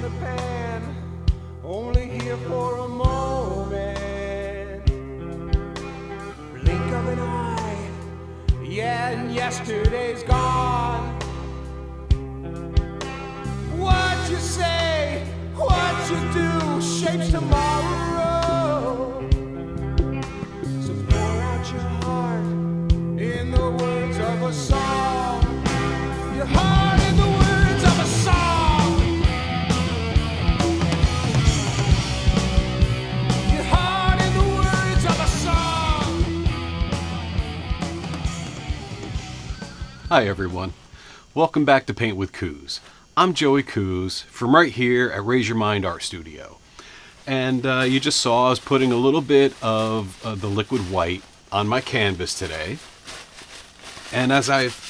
the pan, only here for a moment. Blink of an eye, yeah, and yesterday's gone. What you say, what you do, shapes tomorrow. So pour out your heart in the words of a song. Your heart in the words of a song. Your heart in the words of a song. Hi everyone, welcome back to Paint with Kooz. I'm Joey Kooz from right here at Raise Your Mind Art Studio. And you just saw I was putting a little bit of the liquid white on my canvas today. And as I've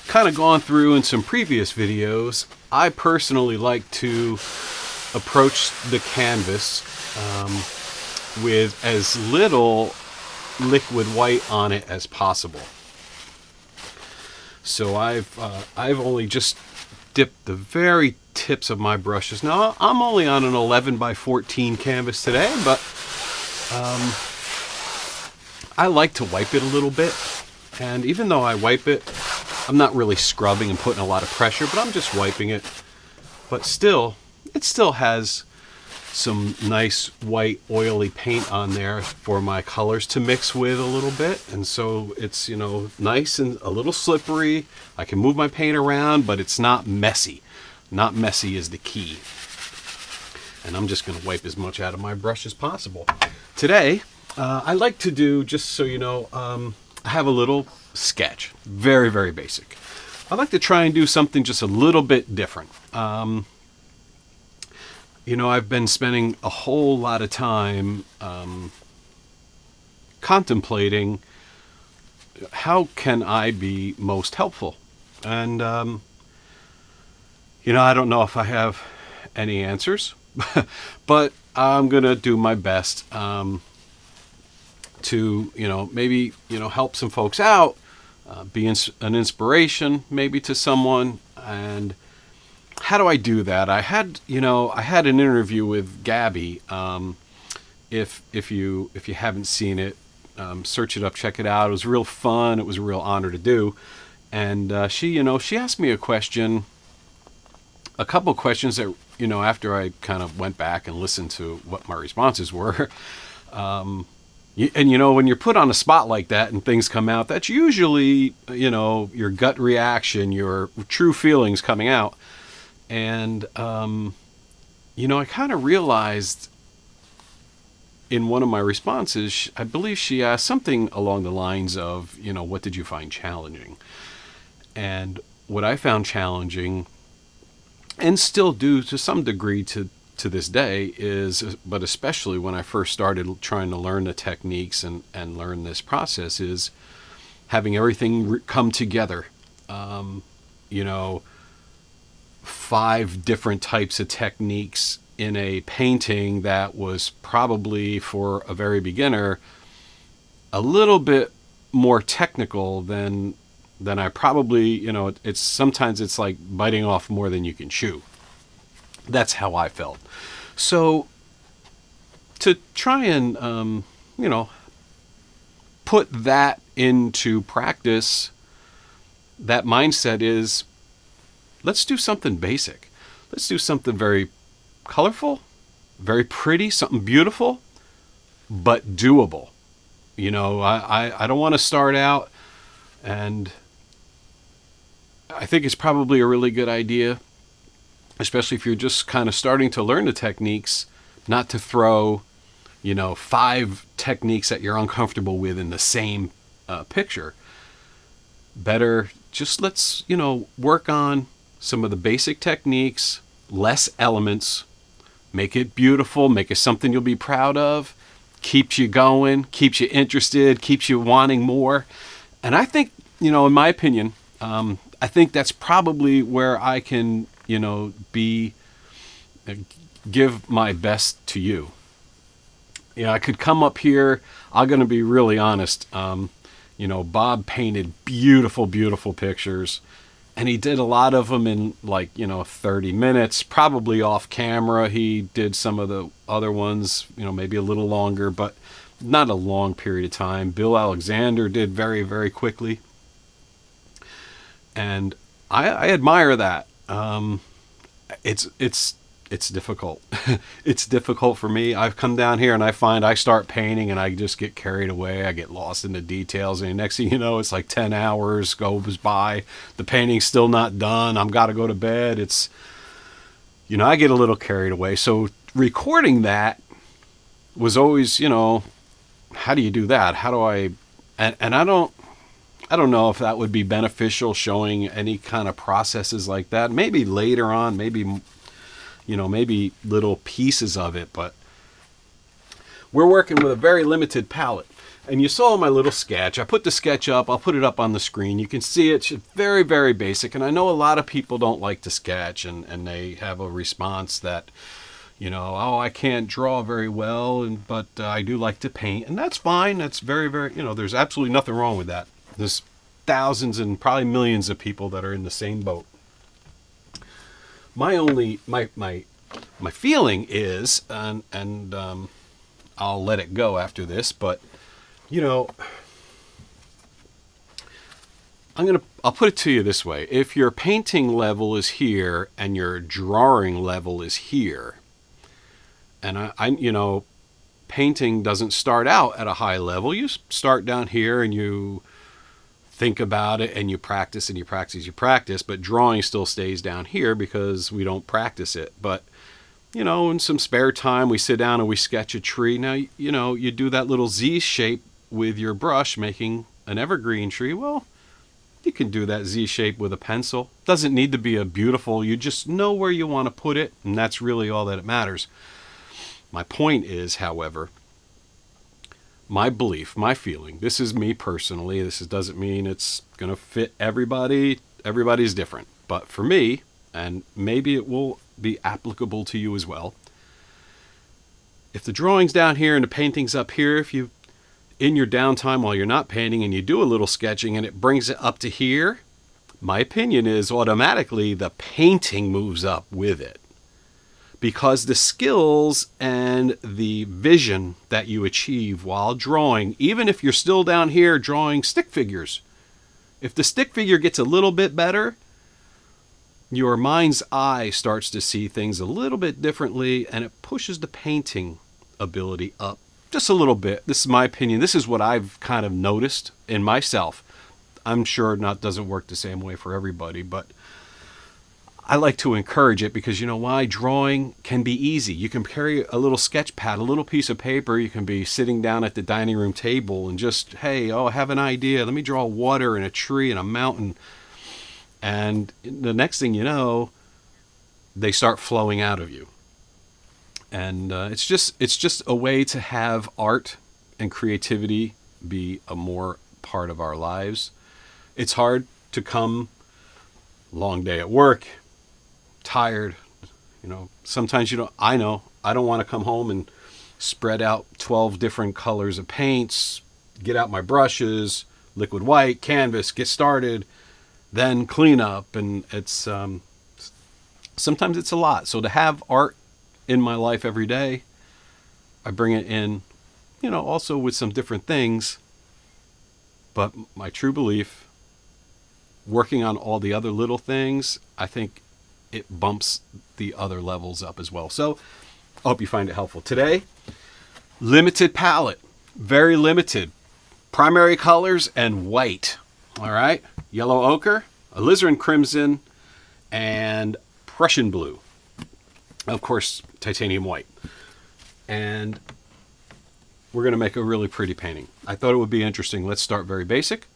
kind of gone through in some previous videos, I personally like to approach the canvas with as little liquid white on it as possible. So I've only just dipped the very tips of my brushes. Now I'm only on an 11 by 14 canvas today, but I like to wipe it a little bit. And even though I wipe it, I'm not really scrubbing and putting a lot of pressure, but I'm just wiping it. But still, it still has some nice white oily paint on there for my colors to mix with a little bit. And so it's, nice and a little slippery. I can move my paint around, but it's not messy. Not messy is the key. And I'm just going to wipe as much out of my brush as possible. Today, I like to do, just so you know, I have a little sketch. Very, very basic. I like to try and do something just a little bit different. I've been spending a whole lot of time contemplating how can I be most helpful. And, I don't know if I have any answers, but I'm going to do my best to, maybe, help some folks out, be an inspiration maybe to someone. And how do I do that? I had an interview with Gabby. If you haven't seen it, search it up, check it out. It was real fun. It was a real honor to do. And she asked me a couple questions that, after I kind of went back and listened to what my responses were. When you're put on a spot like that and things come out, that's usually, your gut reaction, your true feelings coming out. And, I kind of realized in one of my responses, I believe she asked something along the lines of, what did you find challenging? And what I found challenging, and still do to some degree to this day, but especially when I first started trying to learn the techniques and learn this process, is having everything come together. 5 different types of techniques in a painting that was probably, for a very beginner, a little bit more technical than I probably, it's sometimes it's like biting off more than you can chew. That's how I felt. So to try and, put that into practice, that mindset is, let's do something basic. Let's do something very colorful, very pretty, something beautiful, but doable. I don't want to start out, and I think it's probably a really good idea, especially if you're just kind of starting to learn the techniques, not to throw, 5 techniques that you're uncomfortable with in the same picture. Better just let's, work on some of the basic techniques, less elements, make it beautiful, make it something you'll be proud of, keeps you going, keeps you interested, keeps you wanting more. And I think, in my opinion, I think that's probably where I can, give my best to you. I could come up here, I'm going to be really honest. Bob painted beautiful, beautiful pictures. And he did a lot of them in 30 minutes, probably off camera. He did some of the other ones, maybe a little longer, but not a long period of time. Bill Alexander did very, very quickly. And I admire that. It's difficult. It's difficult for me. I've come down here and I find I start painting and I just get carried away. I get lost in the details, and next thing you know, it's like 10 hours goes by. The painting's still not done. I've got to go to bed. I get a little carried away. So recording that was always, how do you do that? How do I, and I don't know if that would be beneficial, showing any kind of processes like that. Maybe later on, maybe little pieces of it, but we're working with a very limited palette. And you saw my little sketch. I put the sketch up. I'll put it up on the screen. You can see it's very, very basic. And I know a lot of people don't like to sketch, and they have a response that, oh, I can't draw very well, but I do like to paint. And that's fine. That's very, very, there's absolutely nothing wrong with that. There's thousands and probably millions of people that are in the same boat. My feeling is, and I'll let it go after this, but I'll put it to you this way: if your painting level is here and your drawing level is here, and painting doesn't start out at a high level. You start down here and you think about it and you practice and you practice and you practice, but drawing still stays down here because we don't practice it. But in some spare time we sit down and we sketch a tree. Now you do that little Z shape with your brush, making an evergreen tree. Well, you can do that Z shape with a pencil. Doesn't need to be a beautiful, you just know where you want to put it, and that's really all that it matters. My point is, however, my belief, my feeling, this is me personally, doesn't mean it's going to fit everybody. Everybody's different. But for me, and maybe it will be applicable to you as well, if the drawing's down here and the painting's up here, if you, in your downtime while you're not painting and you do a little sketching and it brings it up to here, my opinion is automatically the painting moves up with it. Because the skills and the vision that you achieve while drawing, even if you're still down here drawing stick figures, if the stick figure gets a little bit better, your mind's eye starts to see things a little bit differently, and it pushes the painting ability up just a little bit. This is my opinion. This is what I've kind of noticed in myself. I'm sure it doesn't work the same way for everybody, but I like to encourage it because you know why? Drawing can be easy. You can carry a little sketch pad, a little piece of paper. You can be sitting down at the dining room table and just, hey, I have an idea. Let me draw water and a tree and a mountain. And the next thing you know, they start flowing out of you. And it's just a way to have art and creativity be a more part of our lives. It's hard to come, long day at work, tired, sometimes I know I don't want to come home and spread out 12 different colors of paints, get out my brushes, liquid white, canvas, get started, then clean up. And it's sometimes it's a lot. So to have art in my life every day, I bring it in, also with some different things. But my true belief, working on all the other little things, I think it bumps the other levels up as well. So I hope you find it helpful. Today, limited palette, very limited. Primary colors and white. All right. Yellow ochre, alizarin crimson, and Prussian blue. Of course, titanium white. And we're going to make a really pretty painting. I thought it would be interesting. Let's start very basic.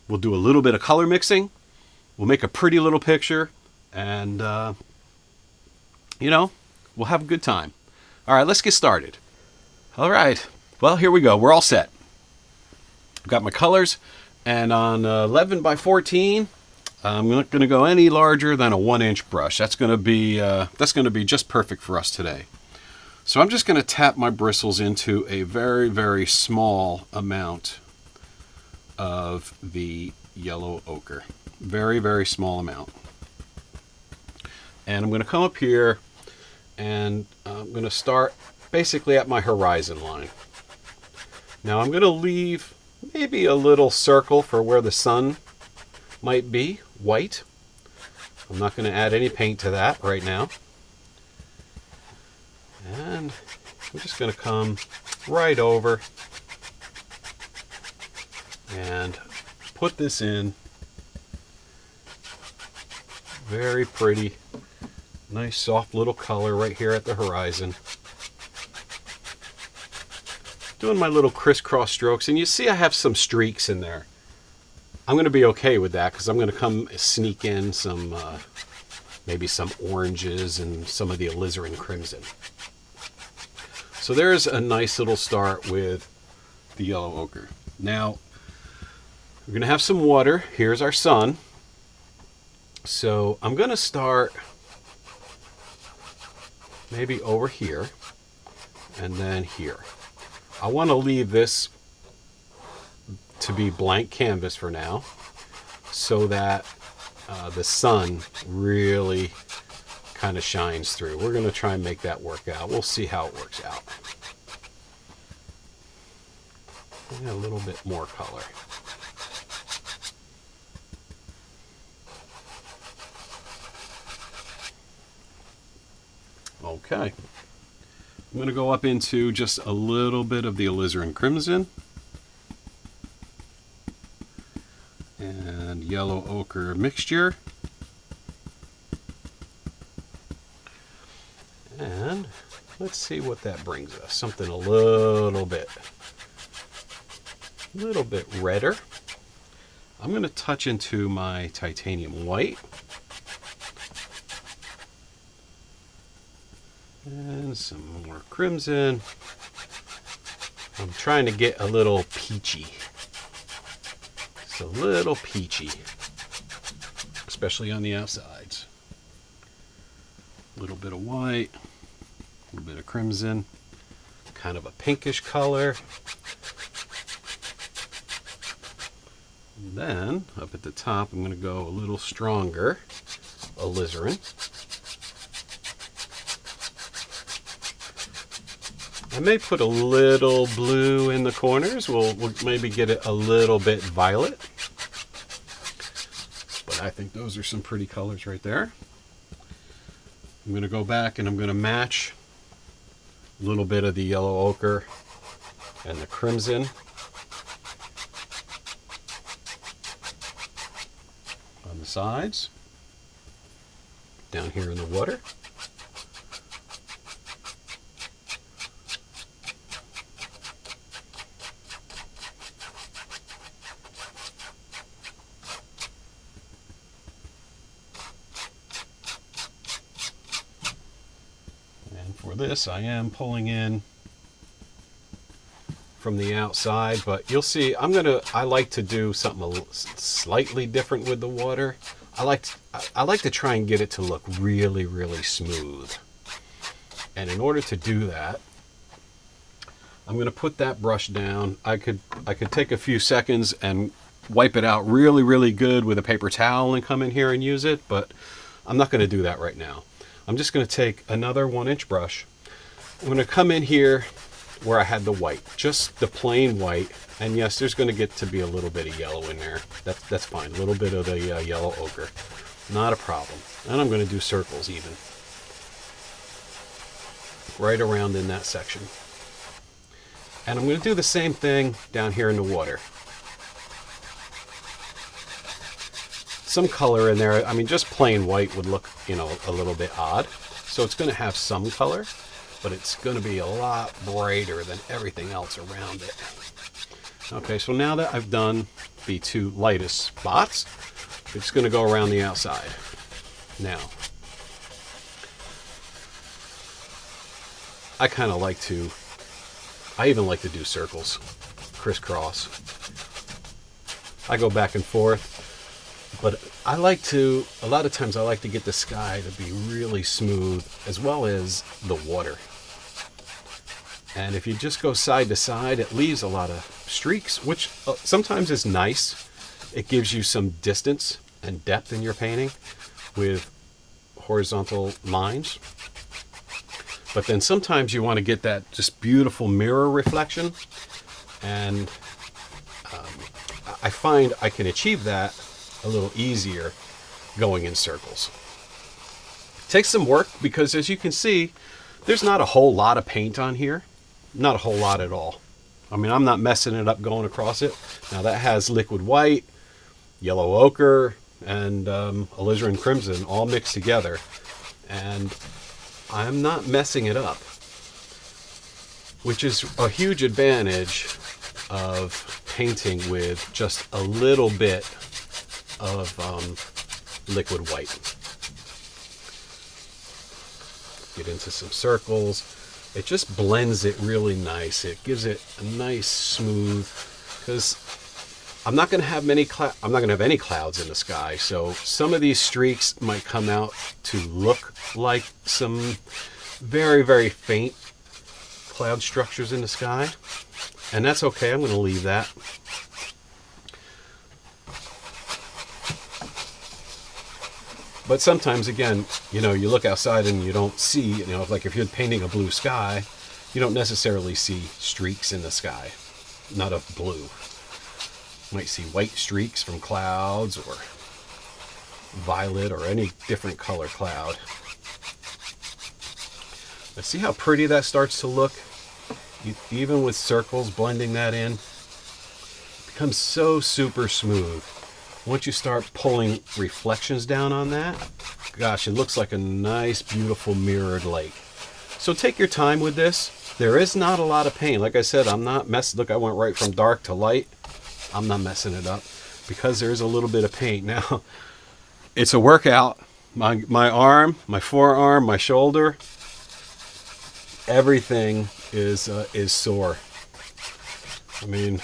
We'll do a little bit of color mixing. We'll make a pretty little picture. And, we'll have a good time. All right, let's get started. All right. Well, here we go. We're all set. I've got my colors. And on 11 by 14, I'm not going to go any larger than a 1-inch brush. That's going to be just perfect for us today. So I'm just going to tap my bristles into a very, very small amount of the yellow ochre. Very, very small amount. And I'm going to come up here and I'm going to start basically at my horizon line. Now I'm going to leave maybe a little circle for where the sun might be, white. I'm not going to add any paint to that right now. And I'm just going to come right over and put this in. Very pretty, nice soft little color right here at the horizon. Doing my little crisscross strokes, and you see I have some streaks in there. I'm going to be okay with that because I'm going to come sneak in some, maybe some oranges and some of the alizarin crimson. So there's a nice little start with the yellow ochre. Now, we're going to have some water. Here's our sun. So I'm going to start maybe over here and then here. I want to leave this to be blank canvas for now so that the sun really kind of shines through. We're going to try and make that work out. We'll see how it works out. And a little bit more color. Okay. I'm going to go up into just a little bit of the alizarin crimson and yellow ochre mixture. And let's see what that brings us. Something a little bit redder. I'm going to touch into my titanium white. And some more crimson. I'm trying to get a little peachy. Just a little peachy. Especially on the outsides. A little bit of white. A little bit of crimson. Kind of a pinkish color. And then, up at the top, I'm going to go a little stronger alizarin. I may put a little blue in the corners. We'll maybe get it a little bit violet. But I think those are some pretty colors right there. I'm going to go back and I'm going to match a little bit of the yellow ochre and the crimson on the sides, down here in the water. For this, I am pulling in from the outside, but you'll see I like to do something slightly different with the water. I like to try and get it to look really, really smooth. And in order to do that, I'm going to put that brush down. I could take a few seconds and wipe it out really, really good with a paper towel and come in here and use it, but I'm not going to do that right now. I'm just going to take another 1-inch brush. I'm going to come in here where I had the white, just the plain white. And yes, there's going to get to be a little bit of yellow in there. That's fine. A little bit of the yellow ochre. Not a problem. And I'm going to do circles even. Right around in that section. And I'm going to do the same thing down here in the water. Some color in there. I mean, just plain white would look, a little bit odd. So it's going to have some color, but it's going to be a lot brighter than everything else around it. Okay, so now that I've done the two lightest spots, it's going to go around the outside. Now, I even like to do circles, crisscross. I go back and forth. But a lot of times I like to get the sky to be really smooth as well as the water. And if you just go side to side, it leaves a lot of streaks, which sometimes is nice It gives you some distance and depth in your painting with horizontal lines. But then sometimes you want to get that just beautiful mirror reflection. And I find I can achieve that a little easier going in circles. It takes some work because, as you can see, there's not a whole lot of paint on here. Not a whole lot at all. I mean, I'm not messing it up going across it. Now that has liquid white, yellow ochre, and alizarin crimson all mixed together. And I'm not messing it up, which is a huge advantage of painting with just a little bit of liquid white. Get into some circles. It just blends it really nice. It gives it a nice smooth, because I'm not going to have any clouds in the sky. So some of these streaks might come out to look like some very, very faint cloud structures in the sky. And that's okay. I'm going to leave that. But sometimes, again, you look outside and you don't see, like if you're painting a blue sky, you don't necessarily see streaks in the sky. Not of blue. You might see white streaks from clouds or violet or any different color cloud. But see how pretty that starts to look? Even with circles blending that in, it becomes so super smooth. Once you start pulling reflections down on that, gosh, it looks like a nice, beautiful mirrored lake. So take your time with this. There is not a lot of paint. Like I said, I'm not messing. Look, I went right from dark to light. I'm not messing it up because there is a little bit of paint. Now, it's a workout. My arm, my forearm, my shoulder, everything is sore. I mean,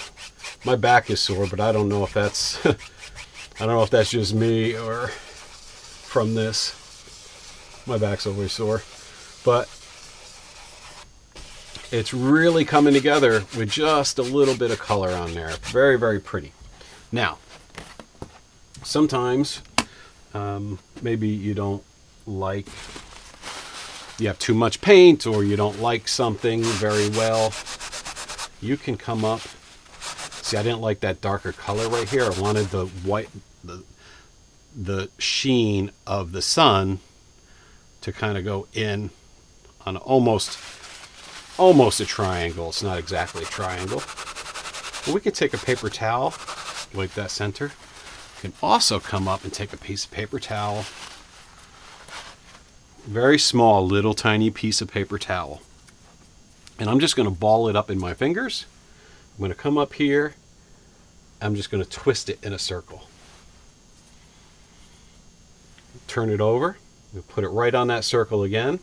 my back is sore, but I don't know if that's just me or from this. My back's always sore, but it's really coming together with just a little bit of color on there. Very, very pretty. Now, sometimes maybe you don't like, you have too much paint or you don't like something very well. You can come up. See, I didn't like that darker color right here. I wanted the white, the sheen of the sun to kind of go in on almost a triangle. It's not exactly a triangle. But we could take a paper towel, wipe that center. You can also come up and take a piece of paper towel. Very small, little tiny piece of paper towel. And I'm just going to ball it up in my fingers. I'm going to come up here. I'm just going to twist it in a circle. Turn it over. Put it right on that circle again.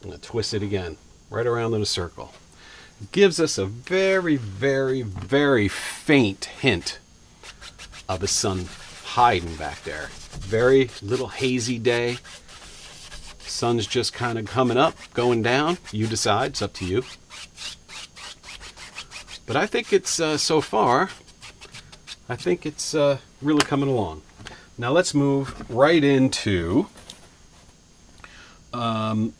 I'm going to twist it again, right around in a circle. It gives us a very, very, very faint hint of the sun hiding back there. Very little hazy day. Sun's just kind of coming up, going down. You decide. It's up to you. But I think it's, so far, I think it's really coming along. Now let's move right into, we're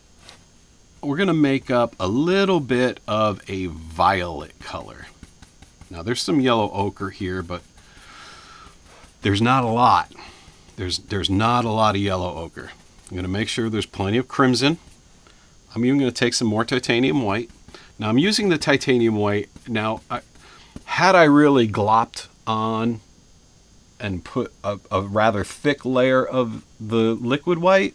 going to make up a little bit of a violet color. Now there's some yellow ochre here, but there's not a lot. There's not a lot of yellow ochre. I'm going to make sure there's plenty of crimson. I'm even going to take some more titanium white. Now I'm using the titanium white. Now, had I really glopped on and put a rather thick layer of the liquid white,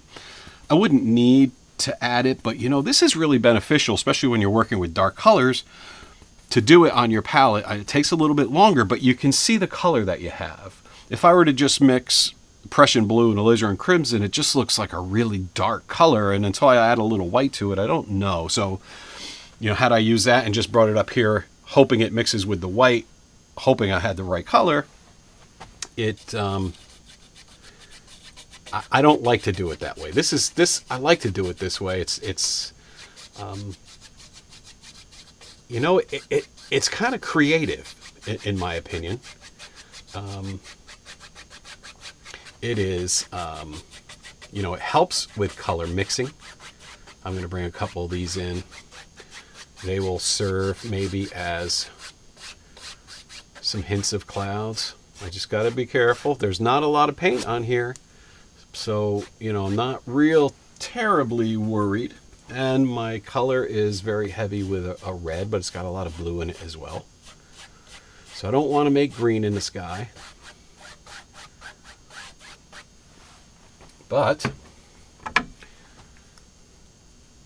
I wouldn't need to add it. But this is really beneficial, especially when you're working with dark colors, to do it on your palette. It takes a little bit longer, but you can see the color that you have. If I were to just mix Prussian blue and alizarin crimson, it just looks like a really dark color. And until I add a little white to it, I don't know. So, had I used that and just brought it up here, hoping it mixes with the white, hoping I had the right color, I don't like to do it that way. I like to do it this way. It's kind of creative in my opinion. it is, you know, it helps with color mixing. I'm going to bring a couple of these in. They will serve maybe as some hints of clouds. I just got to be careful. There's not a lot of paint on here, so, you know, I'm not real terribly worried. And my color is very heavy with a red, but it's got a lot of blue in it as well. So I don't want to make green in the sky. But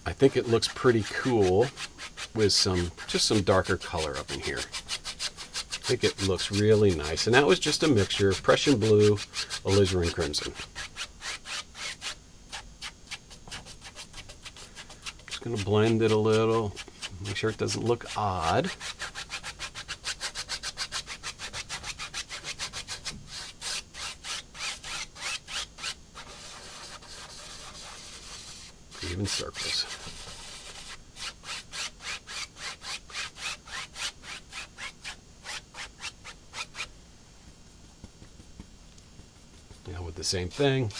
I think it looks pretty cool with just some darker color up in here. I think it looks really nice. And that was just a mixture of Prussian blue, alizarin crimson. Just going to blend it a little, make sure it doesn't look odd. Even circles. Now with the same thing,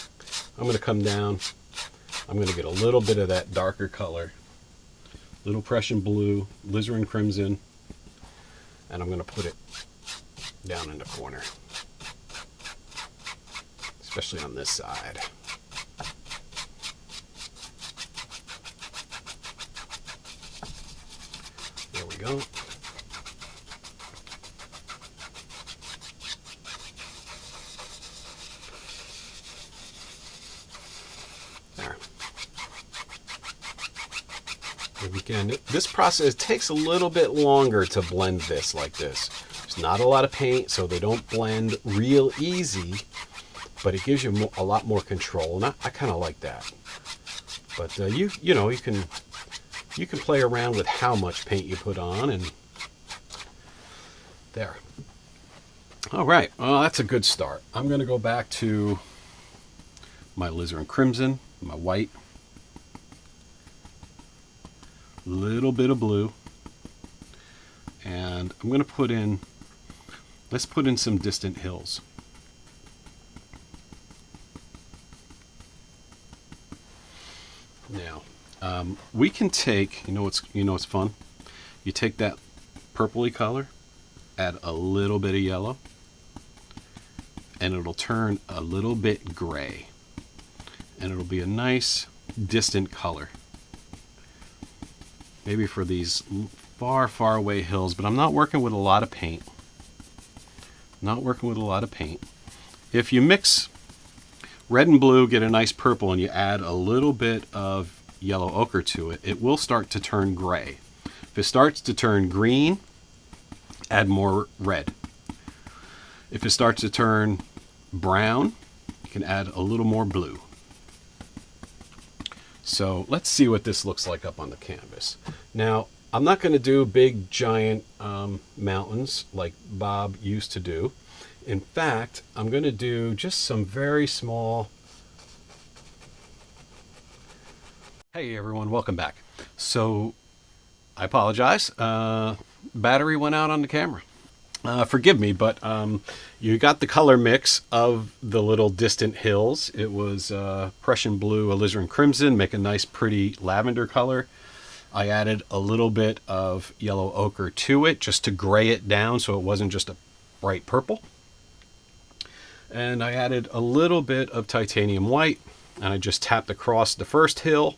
I'm going to come down. I'm going to get a little bit of that darker color, little Prussian blue, alizarin crimson, and I'm going to put it down in the corner, especially on this side. There we go. There. And again, this process takes a little bit longer to blend this like this. There's not a lot of paint, so they don't blend real easy, but it gives you a lot more control, and I kind of like that. But you know, you can play around with how much paint you put on, and there. All right, well, that's a good start. I'm going to go back to my alizarin crimson, my white, little bit of blue, and I'm going to let's put in some distant hills. Now, we can take, you know what's fun? You take that purpley color, add a little bit of yellow, and it'll turn a little bit gray. And it'll be a nice distant color. Maybe for these far, far away hills, but I'm not working with a lot of paint. If you mix red and blue, get a nice purple, and you add a little bit of yellow ochre to it, it will start to turn gray. If it starts to turn green, add more red. If it starts to turn brown, you can add a little more blue. So let's see what this looks like up on the canvas. Now, I'm not going to do big giant mountains like Bob used to do. In fact, I'm going to do just some very small. Hey everyone, welcome back. So I apologize. Battery went out on the camera. Forgive me, but you got the color mix of the little distant hills. It was Prussian blue, alizarin crimson, make a nice pretty lavender color. I added a little bit of yellow ochre to it just to gray it down so it wasn't just a bright purple. And I added a little bit of titanium white, and I just tapped across the first hill,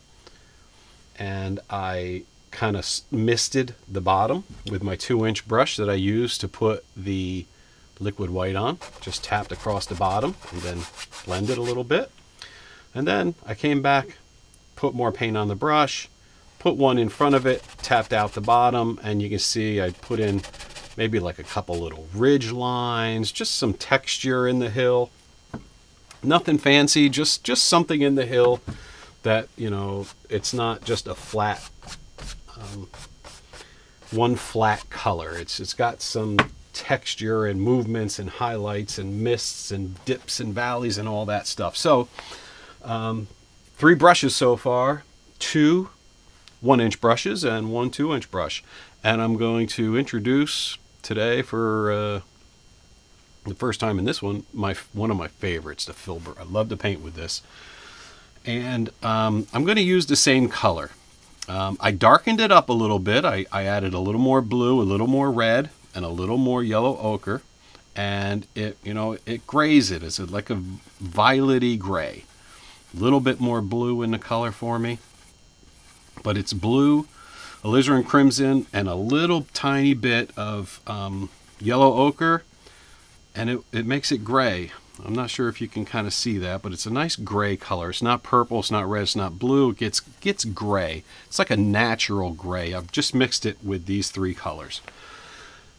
and I kind of misted the bottom with my 2-inch brush that I used to put the liquid white on. Just tapped across the bottom and then blended a little bit. And then I came back, put more paint on the brush, put one in front of it, tapped out the bottom, and you can see I put in maybe like a couple little ridge lines, just some texture in the hill. Nothing fancy, just something in the hill that, you know, it's not just a flat one flat color. It's got some texture and movements and highlights and mists and dips and valleys and all that stuff. So 3 brushes so far, 2 1-inch brushes and 1 2-inch brush. And I'm going to introduce today for The first time in this one, one of my favorites, the Filbert. I love to paint with this. And I'm going to use the same color. I darkened it up a little bit. I added a little more blue, a little more red, and a little more yellow ochre. And it grays it. It's like a violety gray. A little bit more blue in the color for me. But it's blue, alizarin crimson, and a little tiny bit of yellow ochre. And it makes it gray. I'm not sure if you can kind of see that, but it's a nice gray color. It's not purple, it's not red, it's not blue. It gets gray. It's like a natural gray. I've just mixed it with these three colors.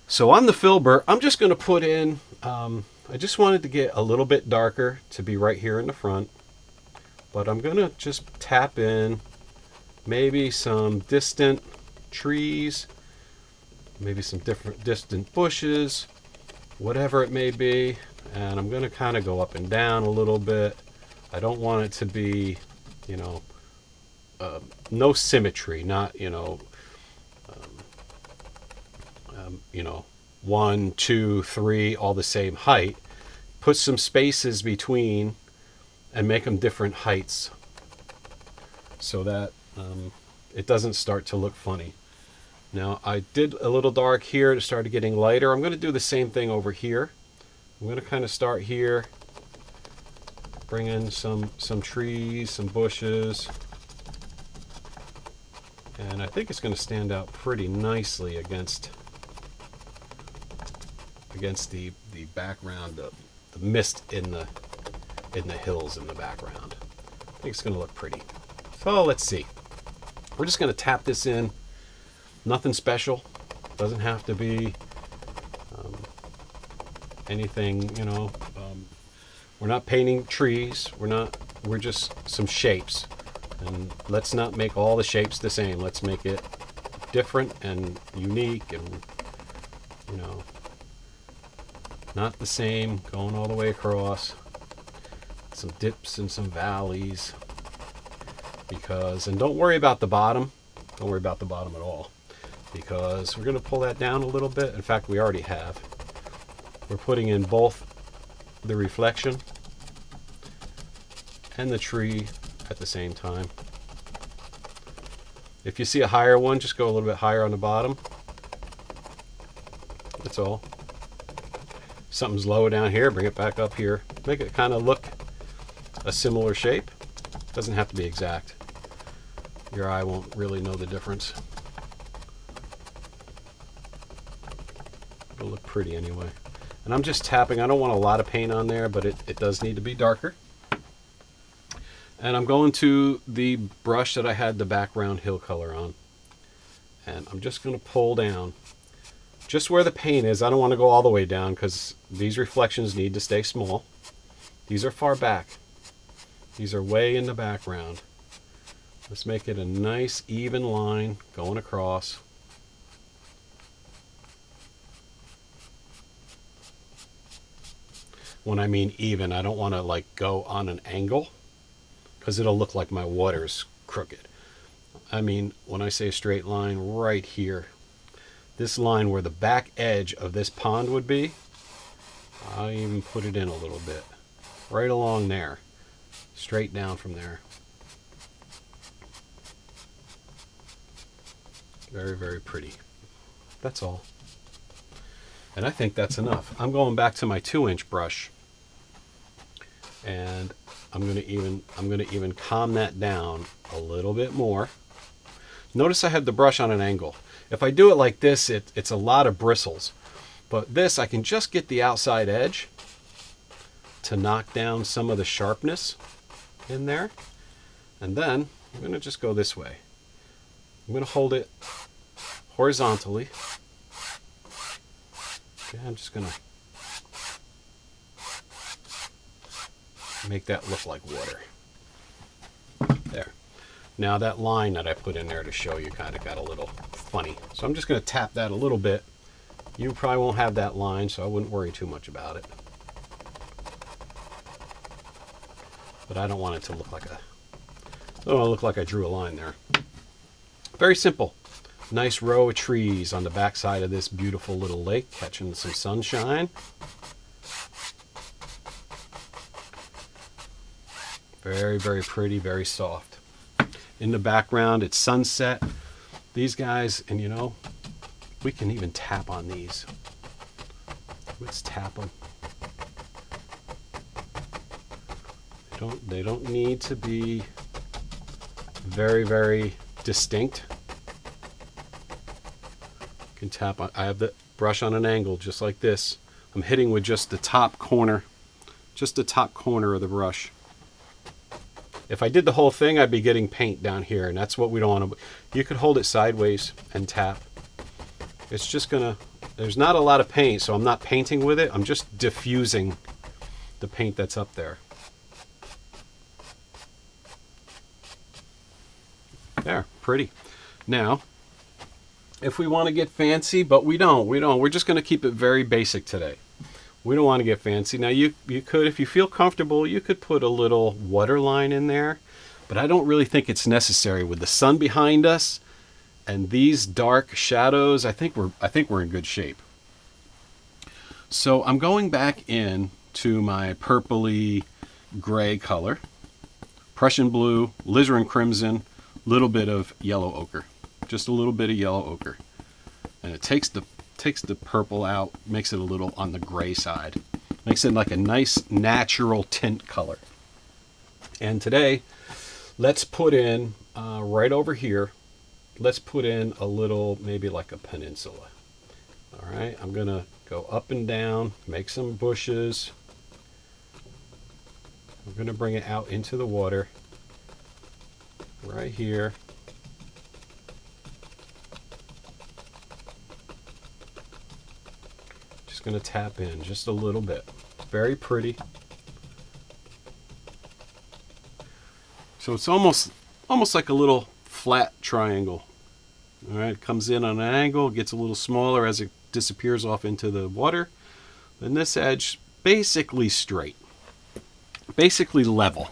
So on the Filbert, I'm just going to put in, I just wanted to get a little bit darker to be right here in the front. But I'm going to just tap in maybe some distant trees, maybe some different distant bushes, whatever it may be. And I'm going to kind of go up and down a little bit. I don't want it to be, no symmetry, not, 1, 2, 3, all the same height. Put some spaces between and make them different heights so that it doesn't start to look funny. Now, I did a little dark here to start getting lighter. I'm going to do the same thing over here. I'm going to kind of start here, bring in some trees, some bushes, and I think it's going to stand out pretty nicely against the background, the mist in the hills in the background. I think it's going to look pretty. So let's see. We're just going to tap this in. Nothing special. Doesn't have to be anything, we're not painting trees. We're just some shapes. And let's not make all the shapes the same. Let's make it different and unique and, not the same going all the way across. Some dips and some valleys. And don't worry about the bottom. Don't worry about the bottom at all. Because we're going to pull that down a little bit. In fact, we already have. We're putting in both the reflection and the tree at the same time. If you see a higher one, just go a little bit higher on the bottom. That's all. Something's lower down here, bring it back up here. Make it kind of look a similar shape. Doesn't have to be exact. Your eye won't really know the difference. It'll look pretty anyway. And I'm just tapping. I don't want a lot of paint on there, but it does need to be darker. And I'm going to the brush that I had the background hill color on. And I'm just going to pull down just where the paint is. I don't want to go all the way down because these reflections need to stay small. These are far back. These are way in the background. Let's make it a nice even line going across. When I mean even, I don't want to go on an angle because it'll look like my water's crooked. I mean, when I say a straight line, right here, this line where the back edge of this pond would be, I even put it in a little bit. Right along there, straight down from there. Very, very pretty. That's all. And I think that's enough. I'm going back to my 2-inch brush. And I'm going to even calm that down a little bit more. Notice I have the brush on an angle. If I do it like this, it's a lot of bristles. But this, I can just get the outside edge to knock down some of the sharpness in there. And then I'm going to just go this way. I'm going to hold it horizontally. Okay, I'm just going to make that look like water. There. Now that line that I put in there to show you kind of got a little funny. So I'm just going to tap that a little bit. You probably won't have that line, so I wouldn't worry too much about it. But I don't want it to look like I drew a line there. Very simple. Nice row of trees on the backside of this beautiful little lake, catching some sunshine. Very, very pretty, very soft. In the background, it's sunset. These guys, and you know, we can even tap on these. Let's tap them. They don't need to be very, very distinct. You can tap on. I have the brush on an angle just like this. I'm hitting with just the top corner of the brush. If I did the whole thing, I'd be getting paint down here, and that's what we don't want to. You could hold it sideways and tap. It's just gonna, there's not a lot of paint, so I'm not painting with it. I'm just diffusing the paint that's up there. There, pretty. Now, if we want to get fancy, but we don't. We're just gonna keep it very basic today. We don't want to get fancy. Now you could, if you feel comfortable, you could put a little waterline in there, but I don't really think it's necessary with the sun behind us and these dark shadows. I think we're in good shape. So I'm going back in to my purpley gray color, Prussian blue, alizarin crimson, little bit of yellow ochre, just a little bit of yellow ochre, and it takes the purple out, makes it a little on the gray side, makes it like a nice natural tint color. And today, let's put in right over here, let's put in a little, maybe like a peninsula. All right, I'm gonna go up and down, make some bushes. I'm gonna bring it out into the water right here. Going to tap in just a little bit. Very pretty. So it's almost like a little flat triangle. All right, it comes in on an angle, gets a little smaller as it disappears off into the water. Then this edge basically straight, basically level,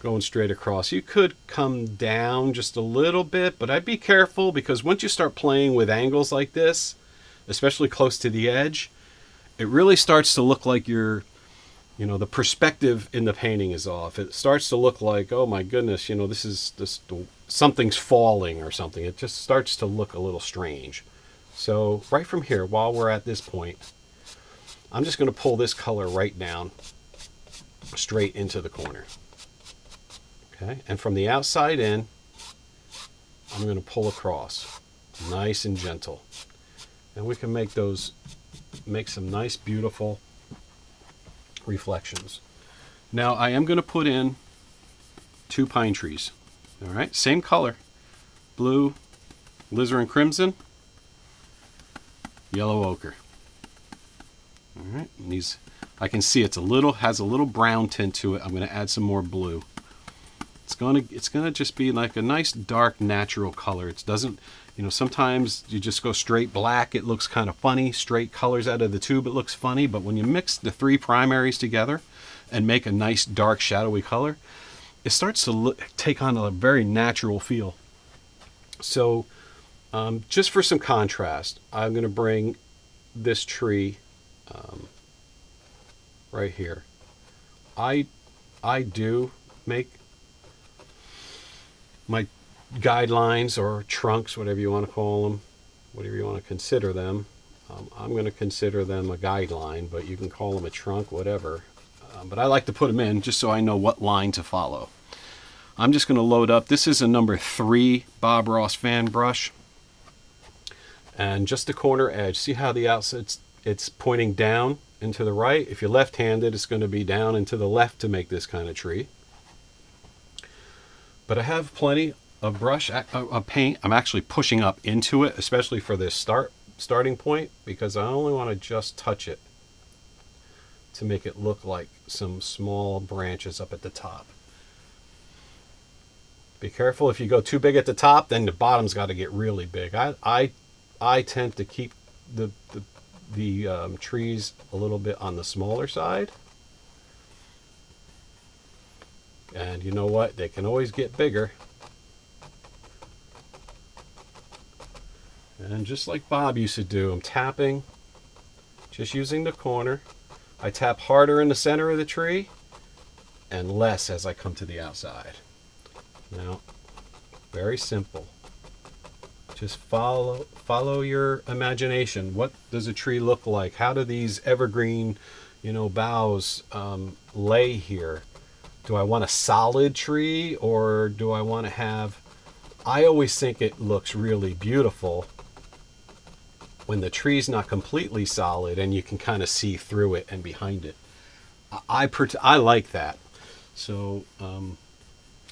going straight across. You could come down just a little bit, but I'd be careful, because once you start playing with angles like this, especially close to the edge, it really starts to look like the perspective in the painting is off. It starts to look like, oh my goodness, something's falling or something. It just starts to look a little strange. So right from here, while we're at this point, I'm just going to pull this color right down, straight into the corner. Okay, and from the outside in, I'm going to pull across, nice and gentle. And we can make some nice, beautiful reflections. Now I am going to put in 2 pine trees. All right, same color, blue, alizarin crimson, yellow ochre. All right, and these, I can see has a little brown tint to it. I'm going to add some more blue. It's going to just be like a nice dark natural color. It doesn't, sometimes you just go straight black, it looks kind of funny. Straight colors out of the tube, it looks funny. But when you mix the 3 primaries together and make a nice dark shadowy color, it starts to take on a very natural feel. So just for some contrast, I'm going to bring this tree right here. I do make my guidelines or trunks, whatever you want to call them, whatever you want to consider them. I'm going to consider them a guideline, but you can call them a trunk, whatever. But I like to put them in just so I know what line to follow. I'm just going to load up. This is a number 3 Bob Ross fan brush. And just the corner edge. See how the outside, it's pointing down and to the right? If you're left-handed, it's going to be down and to the left to make this kind of tree. But I have plenty of brush, of paint. I'm actually pushing up into it, especially for this starting point, because I only want to just touch it to make it look like some small branches up at the top. Be careful, if you go too big at the top, then the bottom's got to get really big. I tend to keep the trees a little bit on the smaller side. And you know what? They can always get bigger. And just like Bob used to do, I'm tapping, just using the corner. I tap harder in the center of the tree, and less as I come to the outside. Now, very simple. Just follow your imagination. What does a tree look like? How do these evergreen, boughs lay here? Do I want a solid tree, or do I want to have... I always think it looks really beautiful when the tree's not completely solid and you can kind of see through it and behind it. I like that. So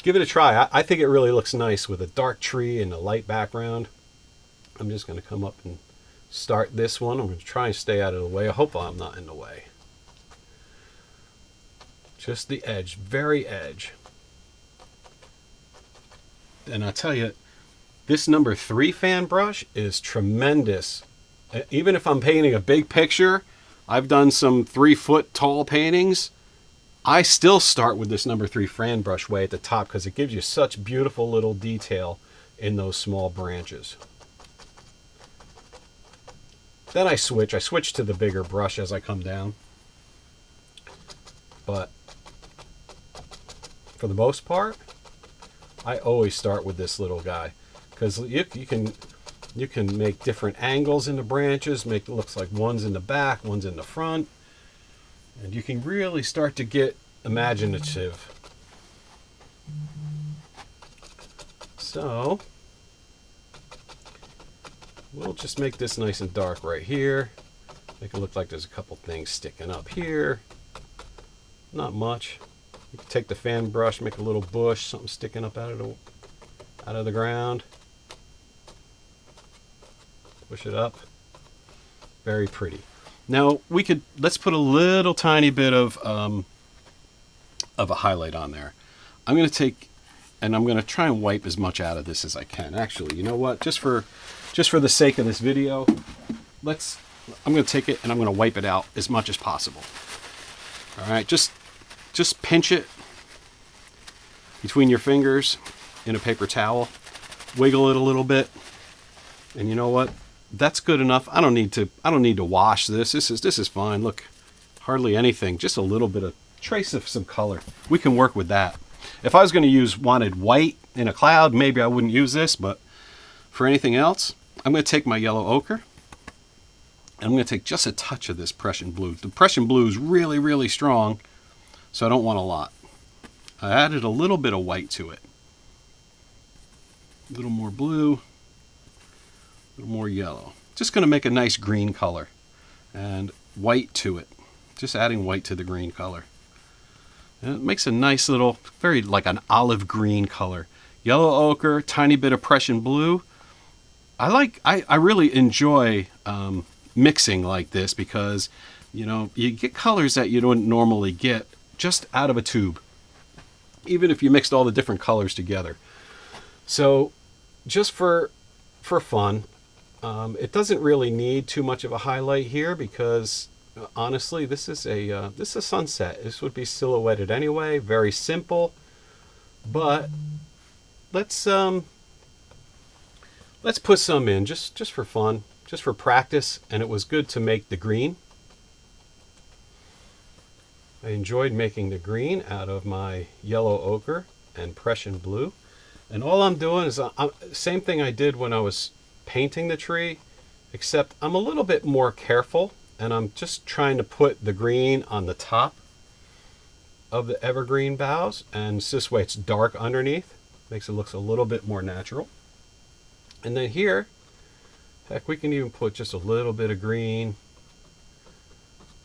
give it a try. I think it really looks nice with a dark tree and a light background. I'm just going to come up and start this one. I'm going to try and stay out of the way. I hope I'm not in the way. Just the edge, very edge. And I tell you, this number 3 fan brush is tremendous. Even if I'm painting a big picture, I've done some 3-foot tall paintings, I still start with this number 3 fan brush way at the top because it gives you such beautiful little detail in those small branches. Then I switch to the bigger brush as I come down. But for the most part, I always start with this little guy because you can make different angles in the branches, make it look like one's in the back, one's in the front, and you can really start to get imaginative. So we'll just make this nice and dark right here. Make it look like there's a couple things sticking up here. Not much. You can take the fan brush, make a little bush, something sticking up out of the ground. Push it up. Very pretty. Now let's put a little tiny bit of a highlight on there. I'm going to take, and I'm going to try and wipe as much out of this as I can. Actually, you know what? Just for the sake of this video, I'm going to take it and I'm going to wipe it out as much as possible. All right, just pinch it between your fingers in a paper towel, wiggle it a little bit, and you know what? That's good enough. I don't need to wash this. This is fine. Look, hardly anything. Just a little bit of trace of some color. We can work with that. If I was going to wanted white in a cloud, maybe I wouldn't use this, but for anything else, I'm going to take my yellow ochre and I'm going to take just a touch of this Prussian blue. The Prussian blue is really, really strong, so I don't want a lot. I added a little bit of white to it. A little more blue, a little more yellow. Just going to make a nice green color and white to it. Just adding white to the green color. And it makes a nice little, very like an olive green color. Yellow ochre, tiny bit of Prussian blue. I really enjoy mixing like this because, you get colors that you don't normally get just out of a tube, even if you mixed all the different colors together. So just for fun, it doesn't really need too much of a highlight here because honestly, this is a sunset. This would be silhouetted anyway. Very simple, but let's put some in just for fun, just for practice. And it was good to make the green. I enjoyed making the green out of my yellow ochre and Prussian blue. And all I'm doing is same thing I did when I was painting the tree, except I'm a little bit more careful. And I'm just trying to put the green on the top of the evergreen boughs. And this way it's dark underneath. Makes it look a little bit more natural. And then here, heck, we can even put just a little bit of green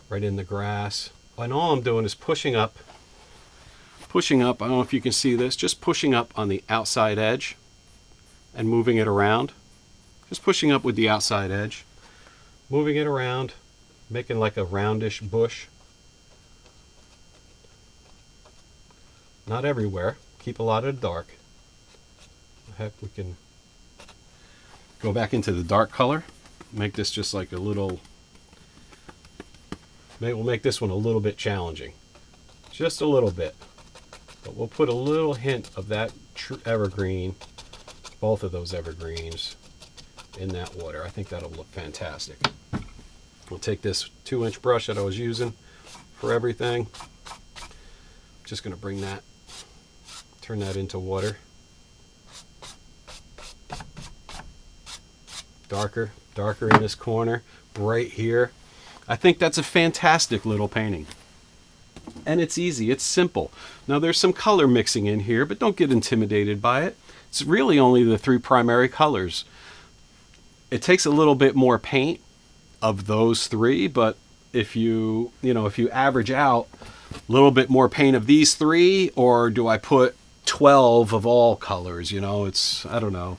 right in the grass. And all I'm doing is pushing up. I don't know if you can see this. Just pushing up on the outside edge and moving it around. Just pushing up with the outside edge. Moving it around. Making like a roundish bush. Not everywhere. Keep a lot of dark. Heck, we can go back into the dark color. Make this just like a little... Maybe we'll make this one a little bit challenging. Just a little bit. But we'll put a little hint of that evergreen, both of those evergreens, in that water. I think that'll look fantastic. We'll take this 2-inch brush that I was using for everything. Just going to bring that, turn that into water. Darker, darker in this corner, bright here. I think that's a fantastic little painting. And it's easy, it's simple. Now there's some color mixing in here, but don't get intimidated by it. It's really only the 3 primary colors. It takes a little bit more paint of those 3, but if you average out a little bit more paint of these 3, or do I put 12 of all colors? It's, I don't know.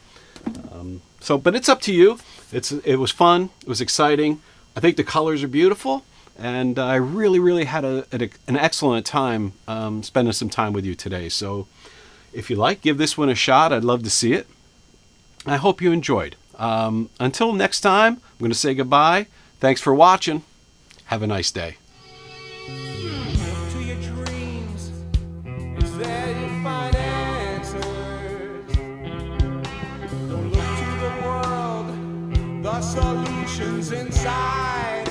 But it's up to you. It was fun. It was exciting. I think the colors are beautiful, and I really, really had an excellent time spending some time with you today. So if you like, give this one a shot. I'd love to see it. I hope you enjoyed. Until next time, I'm going to say goodbye. Thanks for watching. Have a nice day. To your dreams, it's there you find answers. Don't look to the world, the solution's inside.